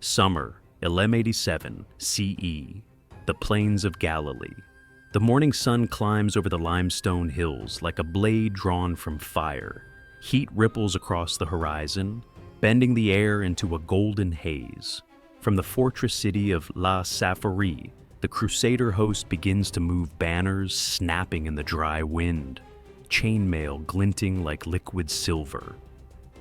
Summer, 1187 CE, the plains of Galilee. The morning sun climbs over the limestone hills like a blade drawn from fire. Heat ripples across the horizon, bending the air into a golden haze. From the fortress city of La Safarie, the Crusader host begins to move, banners snapping in the dry wind, chainmail glinting like liquid silver.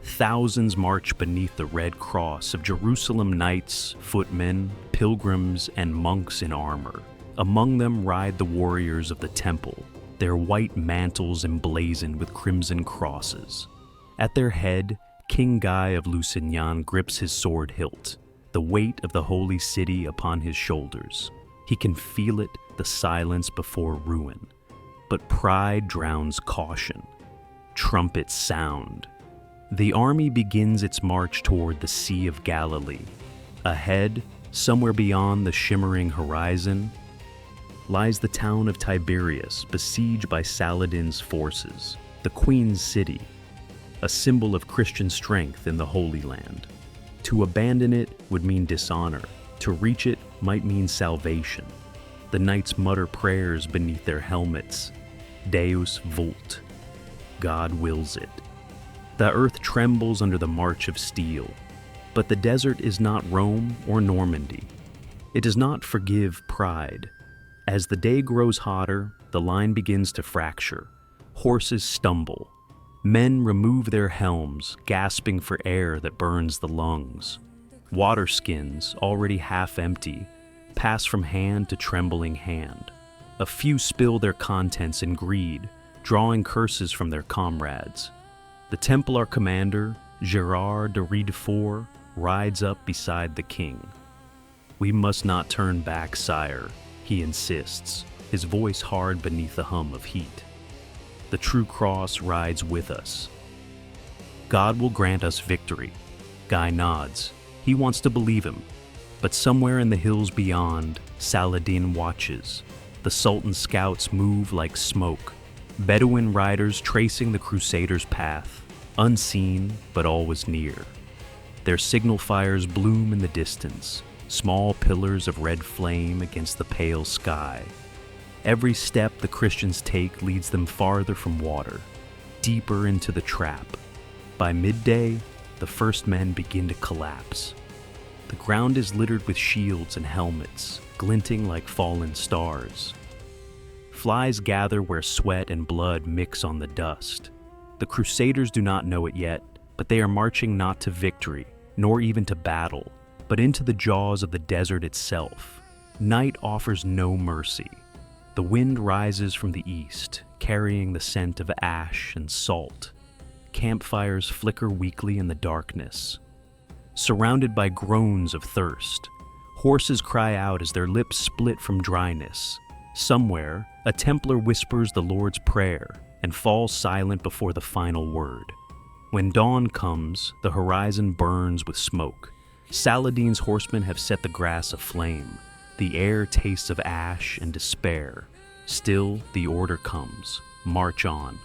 Thousands march beneath the red cross of Jerusalem knights, footmen, pilgrims, and monks in armor. Among them ride the warriors of the temple, their white mantles emblazoned with crimson crosses. At their head, King Guy of Lusignan grips his sword hilt, the weight of the holy city upon his shoulders. He can feel it, the silence before ruin. But pride drowns caution. Trumpets sound. The army begins its march toward the Sea of Galilee. Ahead, somewhere beyond the shimmering horizon, lies the town of Tiberias, besieged by Saladin's forces, the Queen's City, a symbol of Christian strength in the Holy Land. To abandon it would mean dishonor. To reach it might mean salvation. The knights mutter prayers beneath their helmets. Deus vult. God wills it. The earth trembles under the march of steel. But the desert is not Rome or Normandy. It does not forgive pride. As the day grows hotter, the line begins to fracture. Horses stumble. Men remove their helms, gasping for air that burns the lungs. Water skins, already half empty, pass from hand to trembling hand. A few spill their contents in greed, drawing curses from their comrades. The Templar commander, Gerard de Riedefort, rides up beside the king. "We must not turn back, sire," he insists, his voice hard beneath the hum of heat. "The true cross rides with us. God will grant us victory." Guy nods. He wants to believe him. But somewhere in the hills beyond, Saladin watches. The Sultan's scouts move like smoke. Bedouin riders tracing the Crusaders' path, unseen but always near. Their signal fires bloom in the distance, small pillars of red flame against the pale sky. Every step the Christians take leads them farther from water, deeper into the trap. By midday, the first men begin to collapse. The ground is littered with shields and helmets, glinting like fallen stars. Flies gather where sweat and blood mix on the dust. The Crusaders do not know it yet, but they are marching not to victory, nor even to battle, but into the jaws of the desert itself. Night offers no mercy. The wind rises from the east, carrying the scent of ash and salt. Campfires flicker weakly in the darkness. Surrounded by groans of thirst, horses cry out as their lips split from dryness. Somewhere, a Templar whispers the Lord's Prayer and falls silent before the final word. When dawn comes, the horizon burns with smoke. Saladin's horsemen have set the grass aflame. The air tastes of ash and despair. Still, the order comes. March on.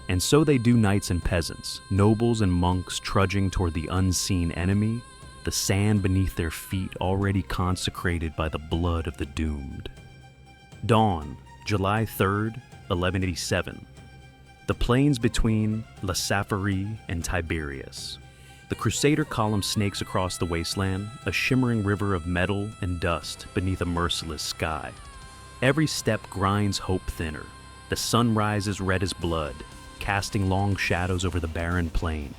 And so they do, knights and peasants, nobles and monks trudging toward the unseen enemy, the sand beneath their feet already consecrated by the blood of the doomed. Dawn, July 3rd, 1187. The plains between La Safarie and Tiberias. The Crusader column snakes across the wasteland, a shimmering river of metal and dust beneath a merciless sky. Every step grinds hope thinner. The sun rises red as blood, casting long shadows over the barren plain.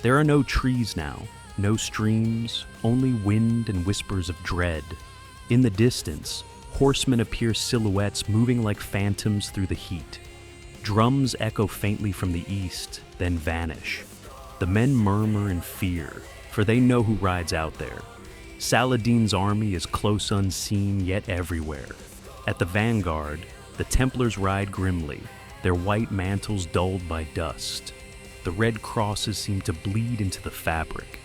There are no trees now, no streams, only wind and whispers of dread. In the distance, horsemen appear silhouettes moving like phantoms through the heat. Drums echo faintly from the east, then vanish. The men murmur in fear, for they know who rides out there. Saladin's army is close unseen, yet everywhere. At the vanguard, the Templars ride grimly, their white mantles dulled by dust. The red crosses seem to bleed into the fabric.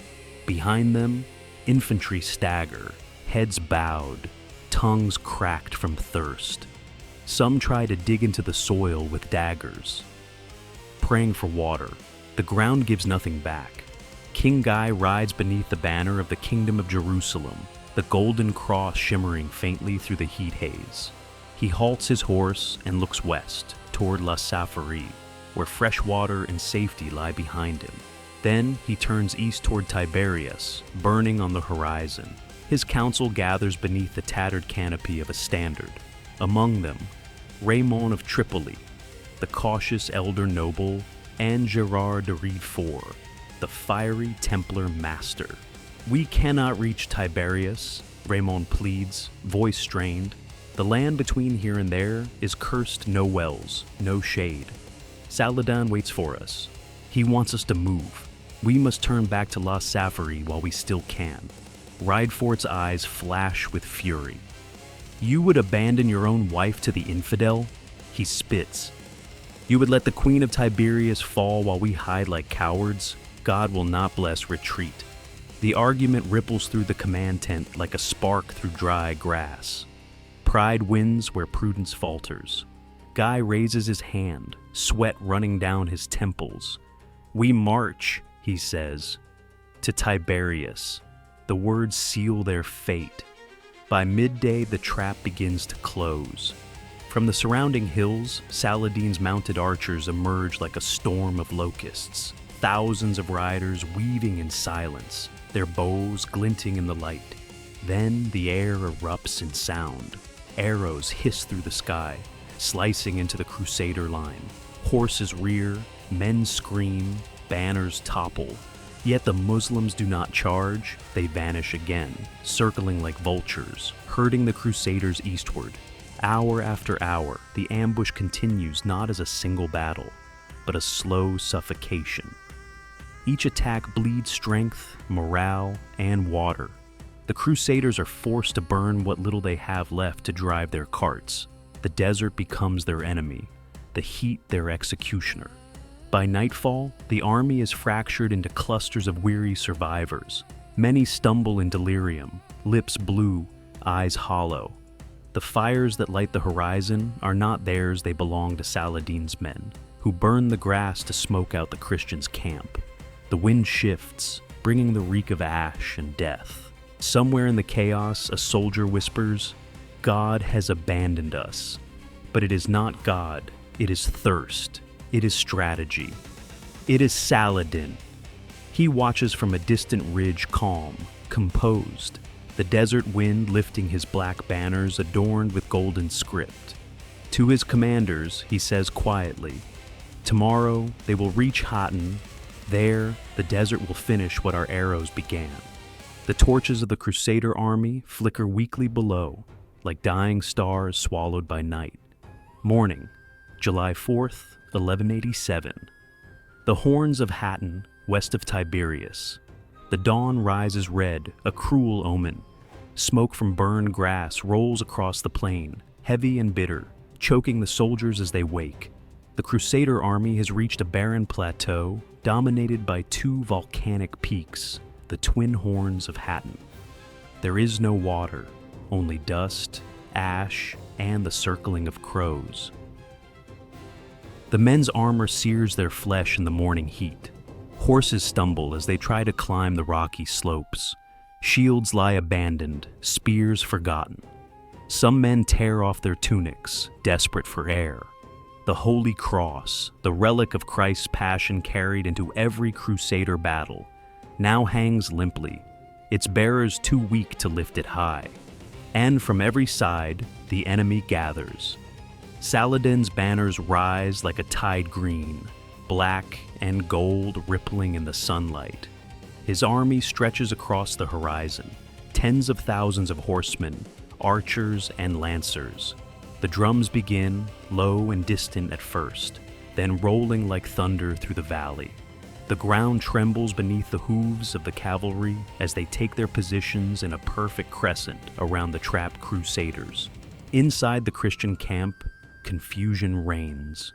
Behind them, infantry stagger, heads bowed, tongues cracked from thirst. Some try to dig into the soil with daggers. Praying for water, the ground gives nothing back. King Guy rides beneath the banner of the Kingdom of Jerusalem, the golden cross shimmering faintly through the heat haze. He halts his horse and looks west, toward La Safarie, where fresh water and safety lie behind him. Then he turns east toward Tiberias, burning on the horizon. His council gathers beneath the tattered canopy of a standard. Among them, Raymond of Tripoli, the cautious elder noble, and Gerard de Riedfort, the fiery Templar master. "We cannot reach Tiberias," Raymond pleads, voice strained. "The land between here and there is cursed, no wells, no shade. Saladin waits for us. He wants us to move. We must turn back to La Safarie while we still can." Riedfort's eyes flash with fury. "You would abandon your own wife to the infidel?" He spits. "You would let the Queen of Tiberias fall while we hide like cowards? God will not bless retreat." The argument ripples through the command tent like a spark through dry grass. Pride wins where prudence falters. Guy raises his hand, sweat running down his temples. "We march," he says, "to Tiberias." The words seal their fate. By midday, the trap begins to close. From the surrounding hills, Saladin's mounted archers emerge like a storm of locusts. Thousands of riders weaving in silence, their bows glinting in the light. Then the air erupts in sound. Arrows hiss through the sky, slicing into the Crusader line. Horses rear, men scream, banners topple. Yet the Muslims do not charge, they vanish again, circling like vultures, herding the Crusaders eastward. Hour after hour, the ambush continues not as a single battle, but a slow suffocation. Each attack bleeds strength, morale, and water. The Crusaders are forced to burn what little they have left to drive their carts. The desert becomes their enemy, the heat their executioner. By nightfall, the army is fractured into clusters of weary survivors. Many stumble in delirium, lips blue, eyes hollow. The fires that light the horizon are not theirs, they belong to Saladin's men, who burn the grass to smoke out the Christians' camp. The wind shifts, bringing the reek of ash and death. Somewhere in the chaos, a soldier whispers, "God has abandoned us." But it is not God, it is thirst. It is strategy. It is Saladin. He watches from a distant ridge, calm, composed, the desert wind lifting his black banners adorned with golden script. To his commanders, he says quietly, "Tomorrow they will reach Hattin. There, the desert will finish what our arrows began." The torches of the Crusader army flicker weakly below, like dying stars swallowed by night. Morning, July 4th, 1187. The horns of Hattin, west of Tiberias. The dawn rises red, a cruel omen. Smoke from burned grass rolls across the plain, heavy and bitter, choking the soldiers as they wake. The Crusader army has reached a barren plateau dominated by two volcanic peaks, the twin horns of Hattin. There is no water, only dust, ash, and the circling of crows. The men's armor sears their flesh in the morning heat. Horses stumble as they try to climb the rocky slopes. Shields lie abandoned, spears forgotten. Some men tear off their tunics, desperate for air. The Holy Cross, the relic of Christ's passion carried into every Crusader battle, now hangs limply, its bearers too weak to lift it high. And from every side, the enemy gathers. Saladin's banners rise like a tide green, black and gold rippling in the sunlight. His army stretches across the horizon, tens of thousands of horsemen, archers and lancers. The drums begin, low and distant at first, then rolling like thunder through the valley. The ground trembles beneath the hooves of the cavalry as they take their positions in a perfect crescent around the trapped Crusaders. Inside the Christian camp, confusion reigns.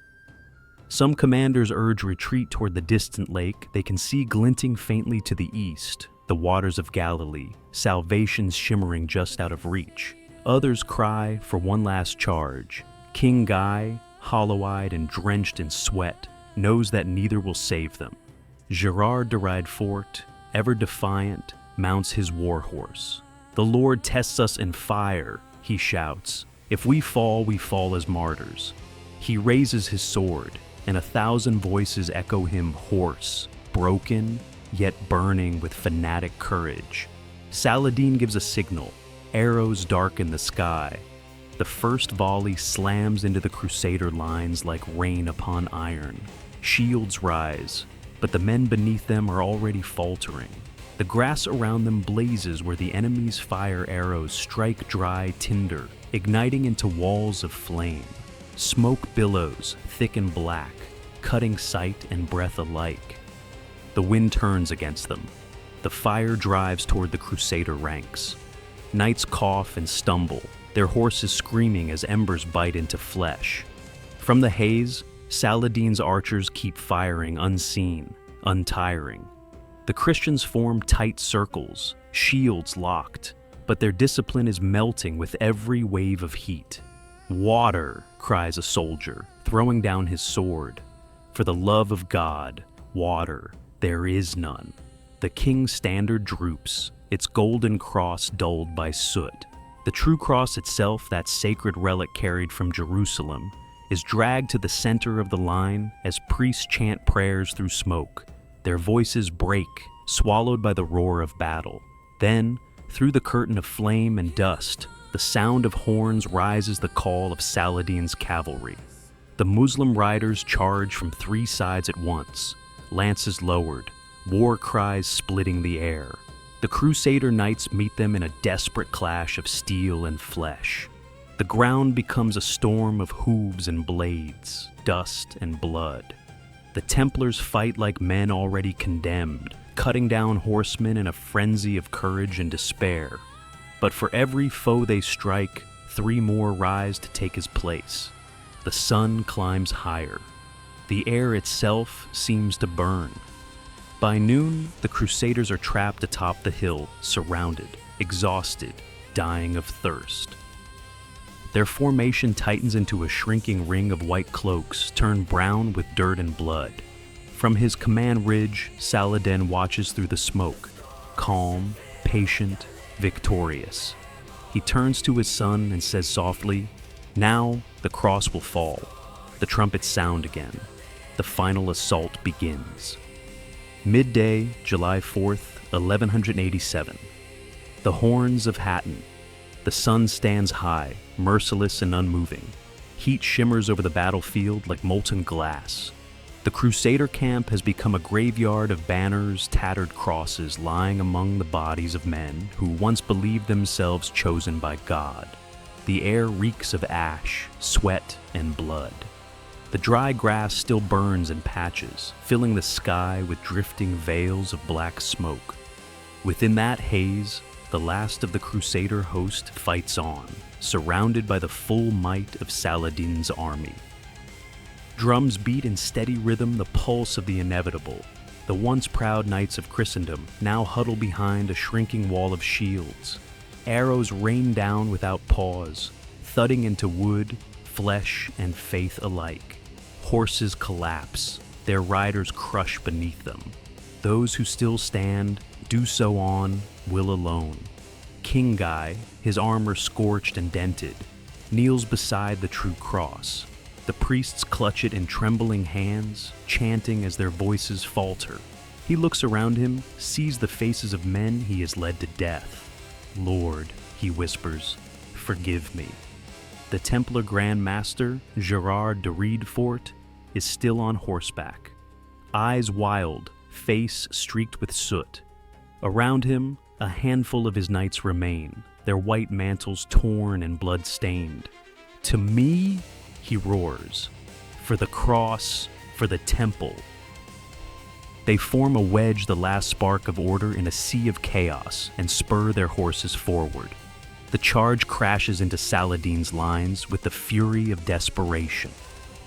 Some commanders urge retreat toward the distant lake they can see glinting faintly to the east, the waters of Galilee, salvation's shimmering just out of reach. Others cry for one last charge. King Guy, hollow-eyed and drenched in sweat, knows that neither will save them. Gerard de Riedfort, ever defiant, mounts his war horse. The Lord tests us in fire, he shouts. If we fall as martyrs. He raises his sword, and 1,000 voices echo him hoarse, broken, yet burning with fanatic courage. Saladin gives a signal. Arrows darken the sky. The first volley slams into the Crusader lines like rain upon iron. Shields rise, but the men beneath them are already faltering. The grass around them blazes where the enemy's fire arrows strike dry tinder, igniting into walls of flame. Smoke billows, thick and black, cutting sight and breath alike. The wind turns against them. The fire drives toward the Crusader ranks. Knights cough and stumble, their horses screaming as embers bite into flesh. From the haze, Saladin's archers keep firing unseen, untiring. The Christians form tight circles, shields locked, but their discipline is melting with every wave of heat. "Water!" cries a soldier, throwing down his sword. "For the love of God, water, there is none." The king's standard droops, its golden cross dulled by soot. The true cross itself, that sacred relic carried from Jerusalem, is dragged to the center of the line as priests chant prayers through smoke. Their voices break, swallowed by the roar of battle. Then, through the curtain of flame and dust, the sound of horns rises the call of Saladin's cavalry. The Muslim riders charge from 3 sides at once, lances lowered, war cries splitting the air. The Crusader knights meet them in a desperate clash of steel and flesh. The ground becomes a storm of hooves and blades, dust and blood. The Templars fight like men already condemned, cutting down horsemen in a frenzy of courage and despair. But for every foe they strike, 3 more rise to take his place. The sun climbs higher. The air itself seems to burn. By noon, the Crusaders are trapped atop the hill, surrounded, exhausted, dying of thirst. Their formation tightens into a shrinking ring of white cloaks, turned brown with dirt and blood. From his command ridge, Saladin watches through the smoke, calm, patient, victorious. He turns to his son and says softly, "Now the cross will fall. The trumpets sound again. The final assault begins." Midday, July 4th, 1187. The horns of Hattin. The sun stands high, merciless and unmoving. Heat shimmers over the battlefield like molten glass. The Crusader camp has become a graveyard of banners, tattered crosses lying among the bodies of men who once believed themselves chosen by God. The air reeks of ash, sweat, and blood. The dry grass still burns in patches, filling the sky with drifting veils of black smoke. Within that haze, the last of the Crusader host fights on, surrounded by the full might of Saladin's army. Drums beat in steady rhythm the pulse of the inevitable. The once proud knights of Christendom now huddle behind a shrinking wall of shields. Arrows rain down without pause, thudding into wood, flesh, and faith alike. Horses collapse, their riders crush beneath them. Those who still stand do so on will alone. King Guy, his armor scorched and dented, kneels beside the true cross. The priests clutch it in trembling hands, chanting as their voices falter. He looks around him, sees the faces of men he has led to death. "Lord," he whispers, "forgive me." The Templar Grand Master, Gerard de Riedfort, is still on horseback. Eyes wild, face streaked with soot. Around him, a handful of his knights remain, their white mantles torn and blood-stained. "To me," he roars, "for the cross, for the temple." They form a wedge, the last spark of order in a sea of chaos, and spur their horses forward. The charge crashes into Saladin's lines with the fury of desperation.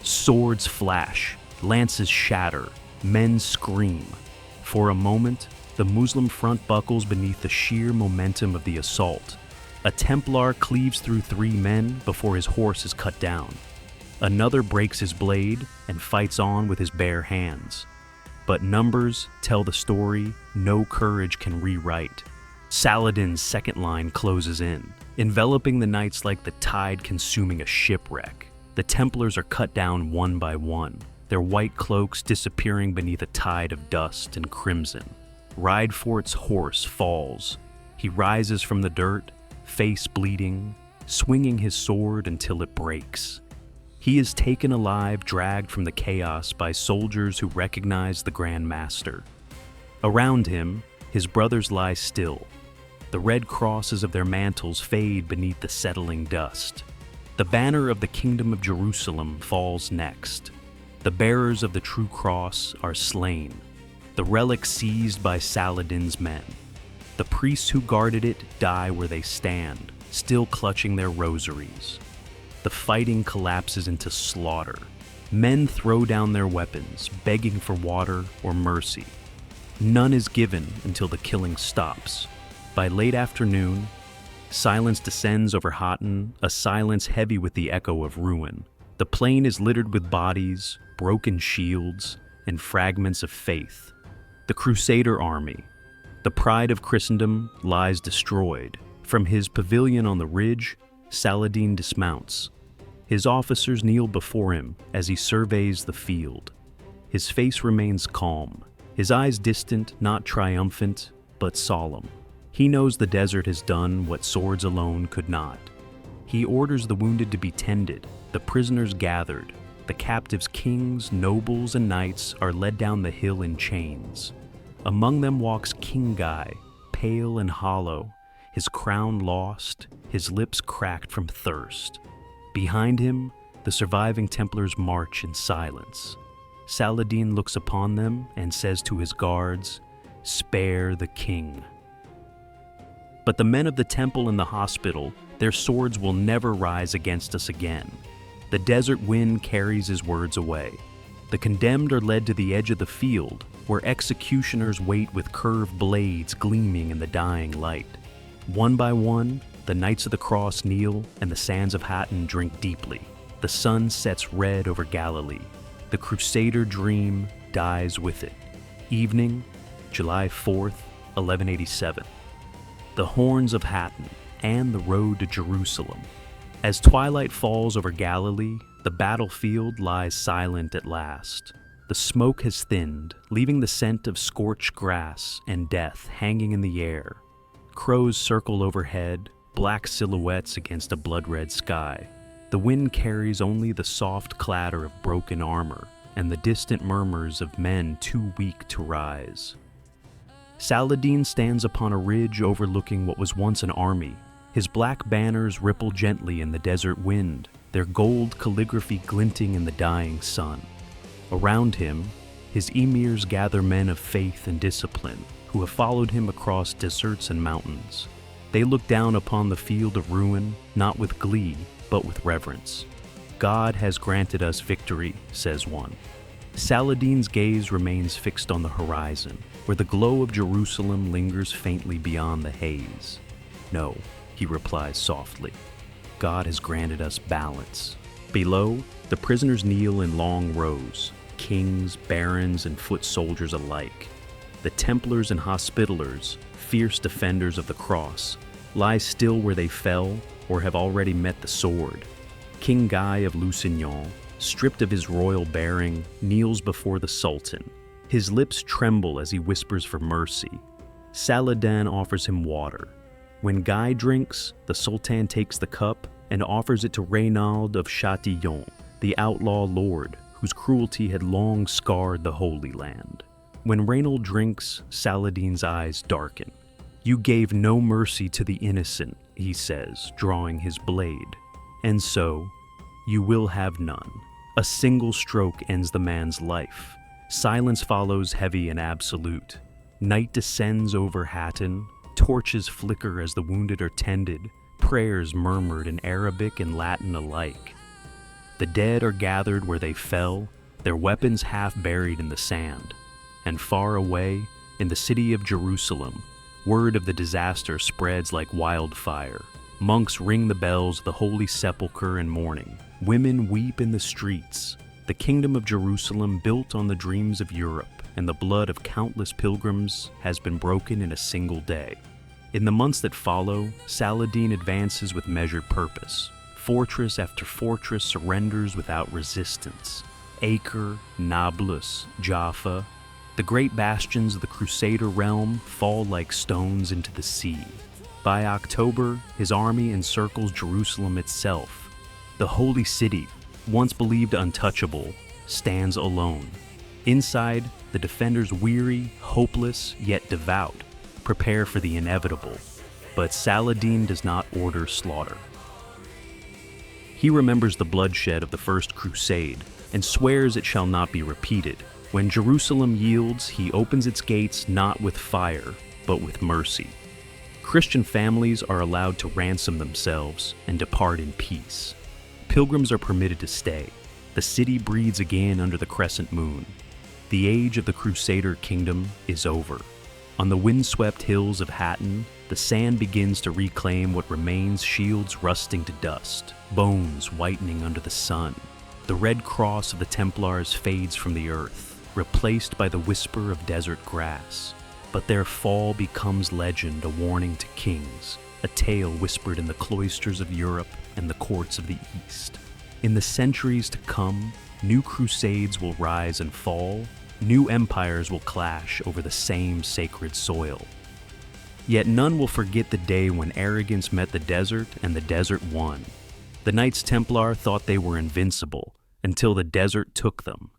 Swords flash, lances shatter, men scream. For a moment, the Muslim front buckles beneath the sheer momentum of the assault. A Templar cleaves through 3 men before his horse is cut down. Another breaks his blade and fights on with his bare hands. But numbers tell the story no courage can rewrite. Saladin's second line closes in, enveloping the knights like the tide consuming a shipwreck. The Templars are cut down one by one, their white cloaks disappearing beneath a tide of dust and crimson. Ridefort's horse falls. He rises from the dirt, face bleeding, swinging his sword until it breaks. He is taken alive, dragged from the chaos by soldiers who recognize the Grand Master. Around him, his brothers lie still. The red crosses of their mantles fade beneath the settling dust. The banner of the Kingdom of Jerusalem falls next. The bearers of the true cross are slain, the relic seized by Saladin's men. The priests who guarded it die where they stand, still clutching their rosaries. The fighting collapses into slaughter. Men throw down their weapons, begging for water or mercy. None is given until the killing stops. By late afternoon, silence descends over Hattin, a silence heavy with the echo of ruin. The plain is littered with bodies, broken shields, and fragments of faith. The Crusader army, the pride of Christendom, lies destroyed. From his pavilion on the ridge, Saladin dismounts. His officers kneel before him as he surveys the field. His face remains calm, his eyes distant, not triumphant, but solemn. He knows the desert has done what swords alone could not. He orders the wounded to be tended, the prisoners gathered. The captives, kings, nobles, and knights are led down the hill in chains. Among them walks King Guy, pale and hollow, his crown lost, his lips cracked from thirst. Behind him, the surviving Templars march in silence. Saladin looks upon them and says to his guards, "Spare the king." But the men of the temple and the hospital, their swords will never rise against us again. The desert wind carries his words away. The condemned are led to the edge of the field, where executioners wait with curved blades gleaming in the dying light. One by one, the Knights of the Cross kneel, and the sands of Hattin drink deeply. The sun sets red over Galilee. The Crusader dream dies with it. Evening, July 4th, 1187. The horns of Hattin and the road to Jerusalem. As twilight falls over Galilee, the battlefield lies silent at last. The smoke has thinned, leaving the scent of scorched grass and death hanging in the air. Crows circle overhead, black silhouettes against a blood-red sky. The wind carries only the soft clatter of broken armor and the distant murmurs of men too weak to rise. Saladin stands upon a ridge overlooking what was once an army. His black banners ripple gently in the desert wind, their gold calligraphy glinting in the dying sun. Around him, his emirs gather men of faith and discipline who have followed him across deserts and mountains. They look down upon the field of ruin, not with glee, but with reverence. "God has granted us victory," says one. Saladin's gaze remains fixed on the horizon, where the glow of Jerusalem lingers faintly beyond the haze. "No," he replies softly. "God has granted us balance." Below, the prisoners kneel in long rows, kings, barons, and foot soldiers alike. The Templars and Hospitallers, fierce defenders of the cross, lie still where they fell or have already met the sword. King Guy of Lusignan, stripped of his royal bearing, kneels before the Sultan. His lips tremble as he whispers for mercy. Saladin offers him water. When Guy drinks, the Sultan takes the cup and offers it to Reynald of Châtillon, the outlaw lord whose cruelty had long scarred the Holy Land. When Reynald drinks, Saladin's eyes darken. "You gave no mercy to the innocent," he says, drawing his blade. "And so, you will have none." A single stroke ends the man's life. Silence follows, heavy and absolute. Night descends over Hattin. Torches flicker as the wounded are tended, prayers murmured in Arabic and Latin alike. The dead are gathered where they fell, their weapons half buried in the sand. And far away, in the city of Jerusalem, word of the disaster spreads like wildfire. Monks ring the bells of the Holy Sepulchre in mourning. Women weep in the streets. The Kingdom of Jerusalem, built on the dreams of Europe, and the blood of countless pilgrims has been broken in a single day. In the months that follow, Saladin advances with measured purpose. Fortress after fortress surrenders without resistance. Acre, Nablus, Jaffa, the great bastions of the Crusader realm fall like stones into the sea. By October, his army encircles Jerusalem itself. The holy city, once believed untouchable, stands alone. Inside, the defenders, weary, hopeless, yet devout, prepare for the inevitable. But Saladin does not order slaughter. He remembers the bloodshed of the First Crusade and swears it shall not be repeated. When Jerusalem yields, he opens its gates not with fire, but with mercy. Christian families are allowed to ransom themselves and depart in peace. Pilgrims are permitted to stay. The city breathes again under the crescent moon. The age of the Crusader Kingdom is over. On the windswept hills of Hattin, the sand begins to reclaim what remains, shields rusting to dust, bones whitening under the sun. The red cross of the Templars fades from the earth, replaced by the whisper of desert grass. But their fall becomes legend, a warning to kings, a tale whispered in the cloisters of Europe and the courts of the East. In the centuries to come, new crusades will rise and fall, new empires will clash over the same sacred soil. Yet none will forget the day when arrogance met the desert and the desert won. The Knights Templar thought they were invincible until the desert took them,